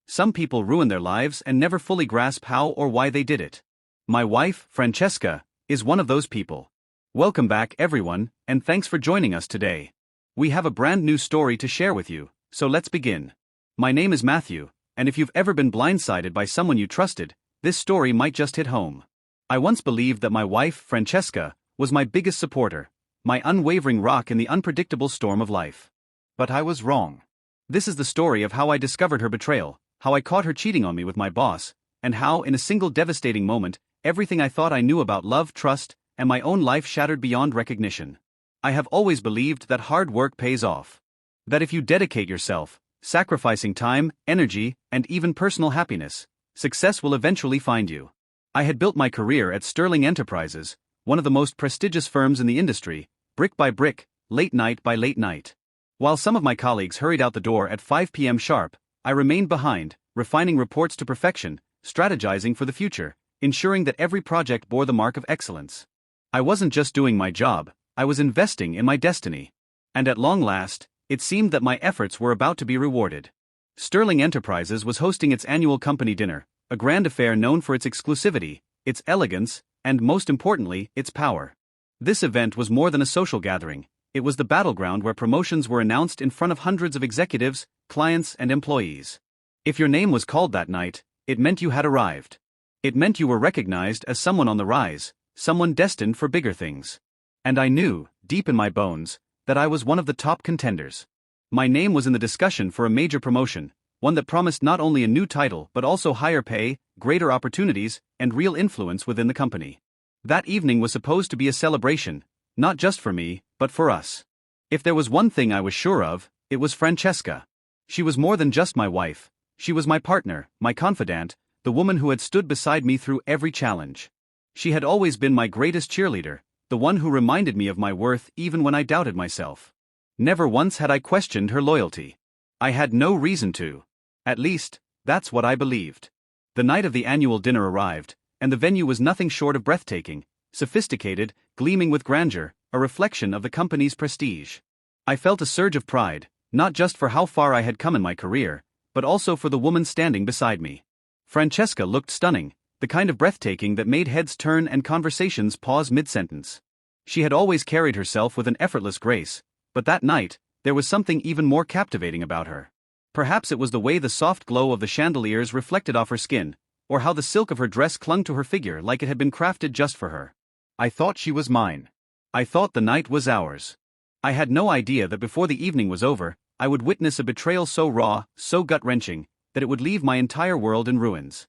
Some people ruin their lives and never fully grasp how or why they did it. My wife, Francesca, is one of those people. Welcome back, everyone, and thanks for joining us today. We have a brand new story to share with you, so let's begin. My name is Matthew, and if you've ever been blindsided by someone you trusted, this story might just hit home. I once believed that my wife, Francesca, was my biggest supporter, my unwavering rock in the unpredictable storm of life. But I was wrong. This is the story of how I discovered her betrayal, how I caught her cheating on me with my boss, and how, in a single devastating moment, everything I thought I knew about love, trust, and my own life shattered beyond recognition. I have always believed that hard work pays off. That if you dedicate yourself, sacrificing time, energy, and even personal happiness, success will eventually find you. I had built my career at Sterling Enterprises, one of the most prestigious firms in the industry, brick by brick, late night by late night. While some of my colleagues hurried out the door at 5 p.m. sharp, I remained behind, refining reports to perfection, strategizing for the future, ensuring that every project bore the mark of excellence. I wasn't just doing my job, I was investing in my destiny. And at long last, it seemed that my efforts were about to be rewarded. Sterling Enterprises was hosting its annual company dinner, a grand affair known for its exclusivity, its elegance, and most importantly, its power. This event was more than a social gathering, it was the battleground where promotions were announced in front of hundreds of executives, clients, and employees. If your name was called that night, it meant you had arrived. It meant you were recognized as someone on the rise, someone destined for bigger things. And I knew, deep in my bones, that I was one of the top contenders. My name was in the discussion for a major promotion, one that promised not only a new title but also higher pay, greater opportunities, and real influence within the company. That evening was supposed to be a celebration, not just for me, but for us. If there was one thing I was sure of, it was Francesca. She was more than just my wife, she was my partner, my confidant, the woman who had stood beside me through every challenge. She had always been my greatest cheerleader, the one who reminded me of my worth even when I doubted myself. Never once had I questioned her loyalty. I had no reason to. At least, that's what I believed. The night of the annual dinner arrived, and the venue was nothing short of breathtaking, sophisticated, gleaming with grandeur, a reflection of the company's prestige. I felt a surge of pride, not just for how far I had come in my career, but also for the woman standing beside me. Francesca looked stunning, the kind of breathtaking that made heads turn and conversations pause mid-sentence. She had always carried herself with an effortless grace, but that night, there was something even more captivating about her. Perhaps it was the way the soft glow of the chandeliers reflected off her skin, or how the silk of her dress clung to her figure like it had been crafted just for her. I thought she was mine. I thought the night was ours. I had no idea that before the evening was over, I would witness a betrayal so raw, so gut-wrenching, that it would leave my entire world in ruins.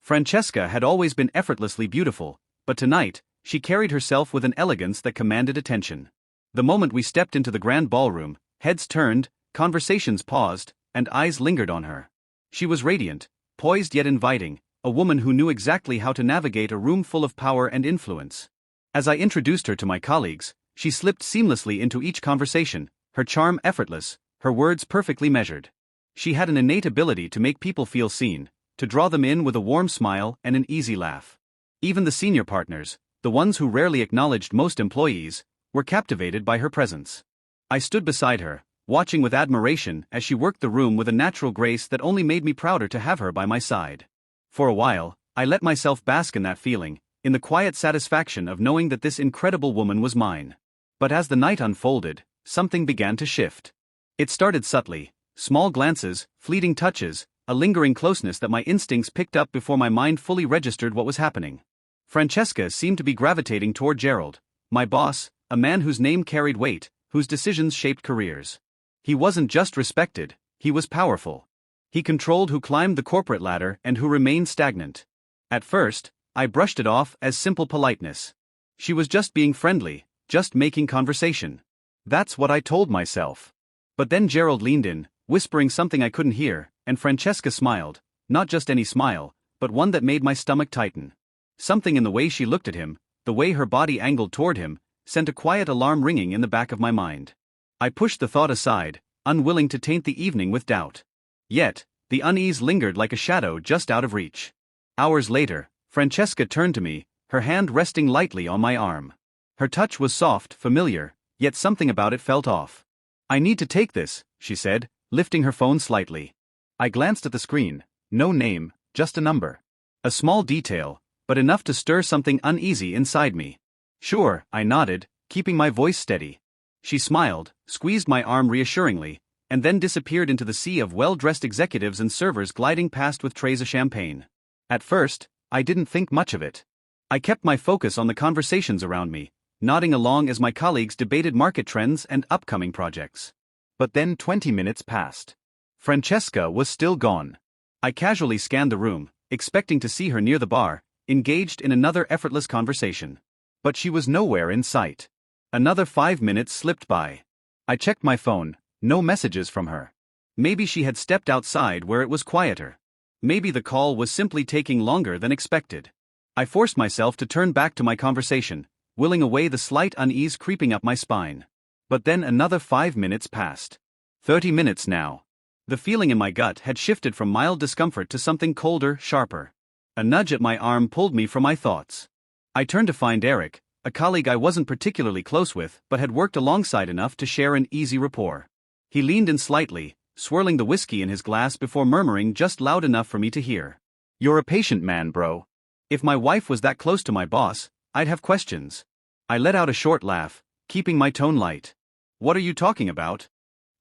Francesca had always been effortlessly beautiful, but tonight, she carried herself with an elegance that commanded attention. The moment we stepped into the grand ballroom, heads turned, conversations paused, and eyes lingered on her. She was radiant, poised yet inviting, a woman who knew exactly how to navigate a room full of power and influence. As I introduced her to my colleagues, she slipped seamlessly into each conversation, her charm effortless, her words perfectly measured. She had an innate ability to make people feel seen, to draw them in with a warm smile and an easy laugh. Even the senior partners, the ones who rarely acknowledged most employees, were captivated by her presence. I stood beside her, watching with admiration as she worked the room with a natural grace that only made me prouder to have her by my side. For a while, I let myself bask in that feeling, in the quiet satisfaction of knowing that this incredible woman was mine. But as the night unfolded, something began to shift. It started subtly, small glances, fleeting touches, a lingering closeness that my instincts picked up before my mind fully registered what was happening. Francesca seemed to be gravitating toward Gerald, my boss, a man whose name carried weight, whose decisions shaped careers. He wasn't just respected, he was powerful. He controlled who climbed the corporate ladder and who remained stagnant. At first, I brushed it off as simple politeness. She was just being friendly, just making conversation. That's what I told myself. But then Gerald leaned in, whispering something I couldn't hear, and Francesca smiled, not just any smile, but one that made my stomach tighten. Something in the way she looked at him, the way her body angled toward him, sent a quiet alarm ringing in the back of my mind. I pushed the thought aside, unwilling to taint the evening with doubt. Yet, the unease lingered like a shadow just out of reach. Hours later, Francesca turned to me, her hand resting lightly on my arm. Her touch was soft, familiar, yet something about it felt off. "I need to take this," she said, lifting her phone slightly. I glanced at the screen, No name, just a number. A small detail, but enough to stir something uneasy inside me. Sure, I nodded, keeping my voice steady. She smiled, squeezed my arm reassuringly, and then disappeared into the sea of well-dressed executives and servers gliding past with trays of champagne. At first, I didn't think much of it. I kept my focus on the conversations around me, nodding along as my colleagues debated market trends and upcoming projects. But then 20 minutes passed. Francesca was still gone. I casually scanned the room, expecting to see her near the bar, engaged in another effortless conversation. But she was nowhere in sight. Another 5 minutes slipped by. I checked my phone, no messages from her. Maybe she had stepped outside where it was quieter. Maybe the call was simply taking longer than expected. I forced myself to turn back to my conversation, willing away the slight unease creeping up my spine. But then another 5 minutes passed. 30 minutes now. The feeling in my gut had shifted from mild discomfort to something colder, sharper. A nudge at my arm pulled me from my thoughts. I turned to find Eric, a colleague I wasn't particularly close with but had worked alongside enough to share an easy rapport. He leaned in slightly, swirling the whiskey in his glass before murmuring just loud enough for me to hear. "You're a patient man, bro. If my wife was that close to my boss, I'd have questions." I let out a short laugh, keeping my tone light. "What are you talking about?"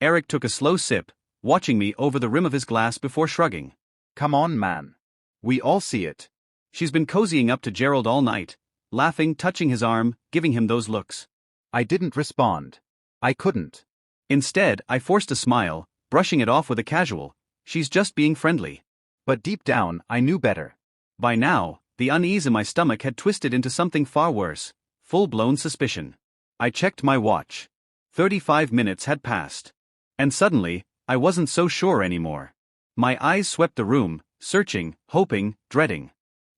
Eric took a slow sip, watching me over the rim of his glass before shrugging. "Come on, man. We all see it. She's been cozying up to Gerald all night, laughing, touching his arm, giving him those looks." I didn't respond. I couldn't. Instead, I forced a smile, brushing it off with a casual, "She's just being friendly." But deep down, I knew better. By now, the unease in my stomach had twisted into something far worse, full-blown suspicion. I checked my watch. 35 minutes had passed. And suddenly, I wasn't so sure anymore. My eyes swept the room, searching, hoping, dreading.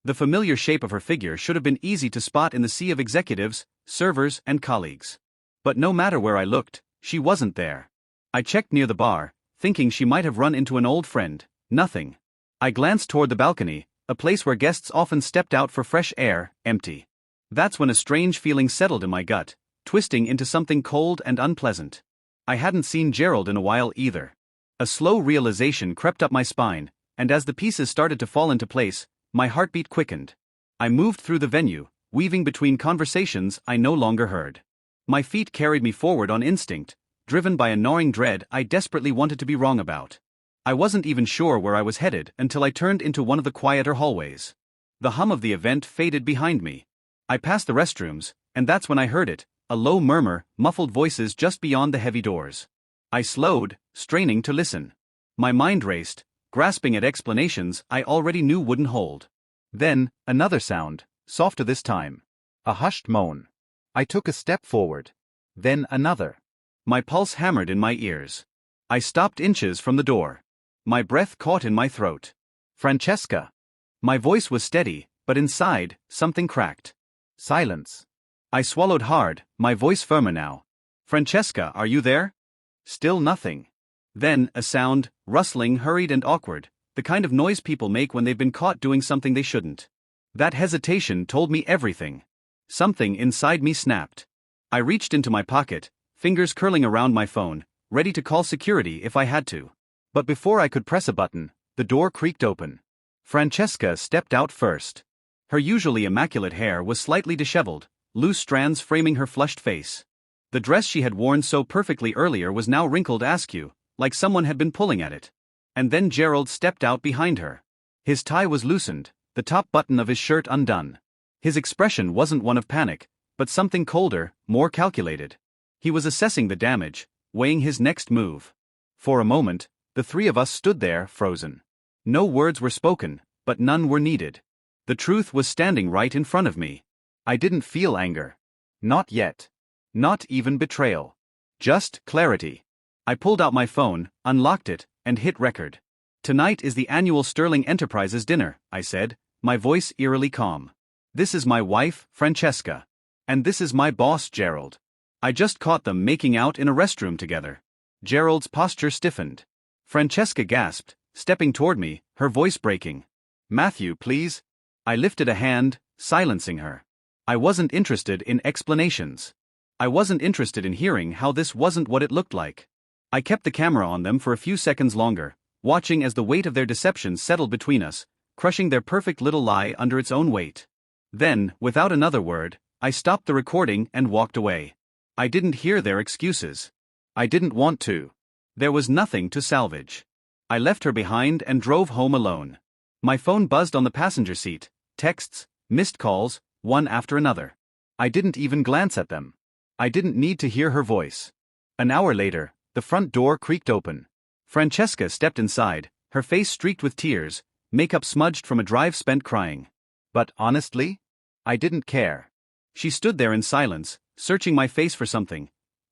The familiar shape of her figure should have been easy to spot in the sea of executives, servers, and colleagues. But no matter where I looked, she wasn't there. I checked near the bar, thinking she might have run into an old friend. Nothing. I glanced toward the balcony, a place where guests often stepped out for fresh air, empty. That's when a strange feeling settled in my gut, twisting into something cold and unpleasant. I hadn't seen Gerald in a while either. A slow realization crept up my spine, and as the pieces started to fall into place, my heartbeat quickened. I moved through the venue, weaving between conversations I no longer heard. My feet carried me forward on instinct, driven by a gnawing dread I desperately wanted to be wrong about. I wasn't even sure where I was headed until I turned into one of the quieter hallways. The hum of the event faded behind me. I passed the restrooms, and that's when I heard it, a low murmur, muffled voices just beyond the heavy doors. I slowed, straining to listen. My mind raced, grasping at explanations I already knew wouldn't hold. Then, another sound, softer this time. A hushed moan. I took a step forward. Then another. My pulse hammered in my ears. I stopped inches from the door. My breath caught in my throat. "Francesca." My voice was steady, but inside, something cracked. Silence. I swallowed hard, my voice firmer now. "Francesca, are you there?" Still nothing. Then, a sound, rustling, hurried and awkward, the kind of noise people make when they've been caught doing something they shouldn't. That hesitation told me everything. Something inside me snapped. I reached into my pocket, fingers curling around my phone, ready to call security if I had to. But before I could press a button, the door creaked open. Francesca stepped out first. Her usually immaculate hair was slightly disheveled, loose strands framing her flushed face. The dress she had worn so perfectly earlier was now wrinkled askew, like someone had been pulling at it. And then Gerald stepped out behind her. His tie was loosened, the top button of his shirt undone. His expression wasn't one of panic, but something colder, more calculated. He was assessing the damage, weighing his next move. For a moment, the three of us stood there, frozen. No words were spoken, but none were needed. The truth was standing right in front of me. I didn't feel anger. Not yet. Not even betrayal. Just clarity. I pulled out my phone, unlocked it, and hit record. "Tonight is the annual Sterling Enterprises dinner," I said, my voice eerily calm. "This is my wife, Francesca. And this is my boss, Gerald. I just caught them making out in a restroom together." Gerald's posture stiffened. Francesca gasped, stepping toward me, her voice breaking. "Matthew, please." I lifted a hand, silencing her. I wasn't interested in explanations. I wasn't interested in hearing how this wasn't what it looked like. I kept the camera on them for a few seconds longer, watching as the weight of their deception settled between us, crushing their perfect little lie under its own weight. Then, without another word, I stopped the recording and walked away. I didn't hear their excuses. I didn't want to. There was nothing to salvage. I left her behind and drove home alone. My phone buzzed on the passenger seat, texts, missed calls, one after another. I didn't even glance at them. I didn't need to hear her voice. An hour later, the front door creaked open. Francesca stepped inside, her face streaked with tears, makeup smudged from a drive spent crying. But honestly, I didn't care. She stood there in silence, searching my face for something.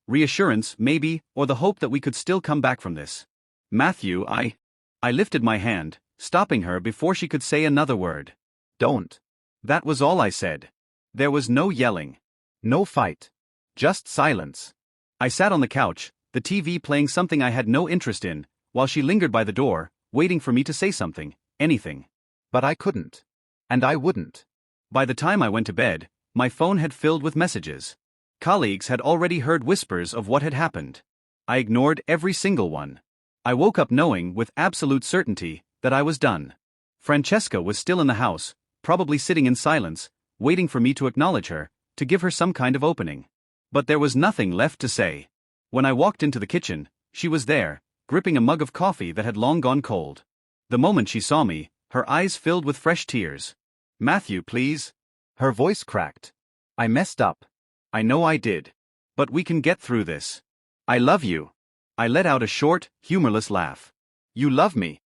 Reassurance, maybe, or the hope that we could still come back from this. Matthew, I lifted my hand, stopping her before she could say another word. Don't. That was all I said. There was no yelling. No fight. Just silence. I sat on the couch, the TV playing something I had no interest in, while she lingered by the door, waiting for me to say something, anything. But I couldn't. And I wouldn't. By the time I went to bed, my phone had filled with messages. Colleagues had already heard whispers of what had happened. I ignored every single one. I woke up knowing with absolute certainty that I was done. Francesca was still in the house, probably sitting in silence, waiting for me to acknowledge her, to give her some kind of opening. But there was nothing left to say. When I walked into the kitchen, she was there, gripping a mug of coffee that had long gone cold. The moment she saw me, her eyes filled with fresh tears. Matthew, please. Her voice cracked. I messed up. I know I did. But we can get through this. I love you. I let out a short, humorless laugh. You love me.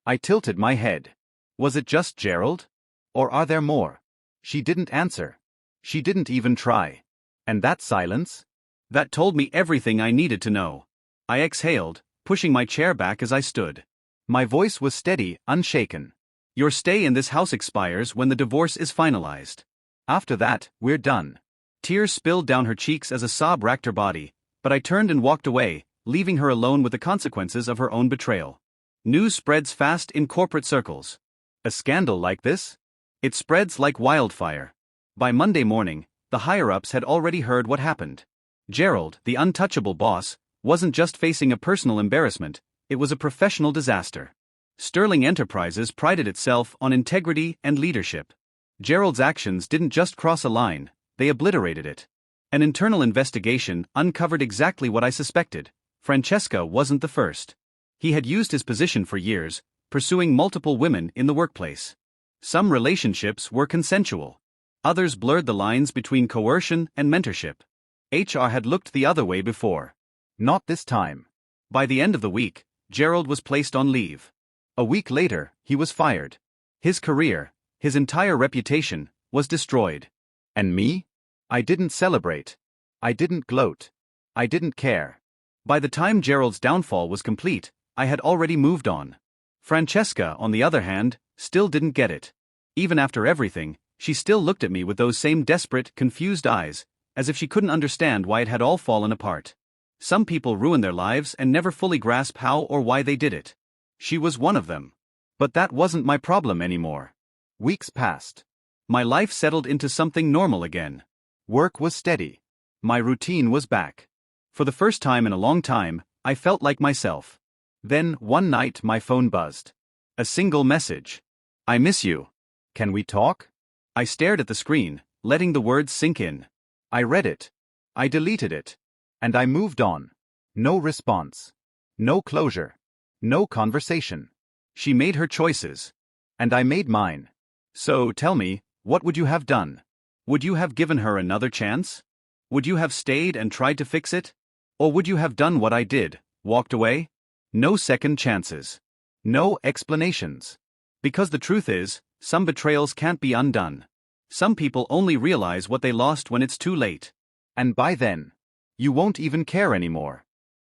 I tilted my head. Was it just Gerald? Or are there more? She didn't answer. She didn't even try. And that silence? That told me everything I needed to know. I exhaled, pushing my chair back as I stood. My voice was steady, unshaken. Your stay in this house expires when the divorce is finalized. After that, we're done. Tears spilled down her cheeks as a sob racked her body, but I turned and walked away, leaving her alone with the consequences of her own betrayal. News spreads fast in corporate circles. A scandal like this? It spreads like wildfire. By Monday morning, the higher-ups had already heard what happened. Gerald, the untouchable boss, wasn't just facing a personal embarrassment, it was a professional disaster. Sterling Enterprises prided itself on integrity and leadership. Gerald's actions didn't just cross a line, they obliterated it. An internal investigation uncovered exactly what I suspected. Francesca wasn't the first. He had used his position for years, pursuing multiple women in the workplace. Some relationships were consensual. Others blurred the lines between coercion and mentorship. HR had looked the other way before. Not this time. By the end of the week, Gerald was placed on leave. A week later, he was fired. His career, his entire reputation, was destroyed. And me? I didn't celebrate. I didn't gloat. I didn't care. By the time Gerald's downfall was complete, I had already moved on. Francesca, on the other hand, still didn't get it. Even after everything, she still looked at me with those same desperate, confused eyes, as if she couldn't understand why it had all fallen apart. Some people ruin their lives and never fully grasp how or why they did it. She was one of them. But that wasn't my problem anymore. Weeks passed. My life settled into something normal again. Work was steady. My routine was back. For the first time in a long time, I felt like myself. Then, one night, my phone buzzed. A single message. I miss you. Can we talk? I stared at the screen, letting the words sink in. I read it. I deleted it. And I moved on. No response. No closure. No conversation. She made her choices. And I made mine. So, tell me, what would you have done? Would you have given her another chance? Would you have stayed and tried to fix it? Or would you have done what I did, walked away? No second chances. No explanations. Because the truth is, some betrayals can't be undone. Some people only realize what they lost when it's too late. And by then, you won't even care anymore.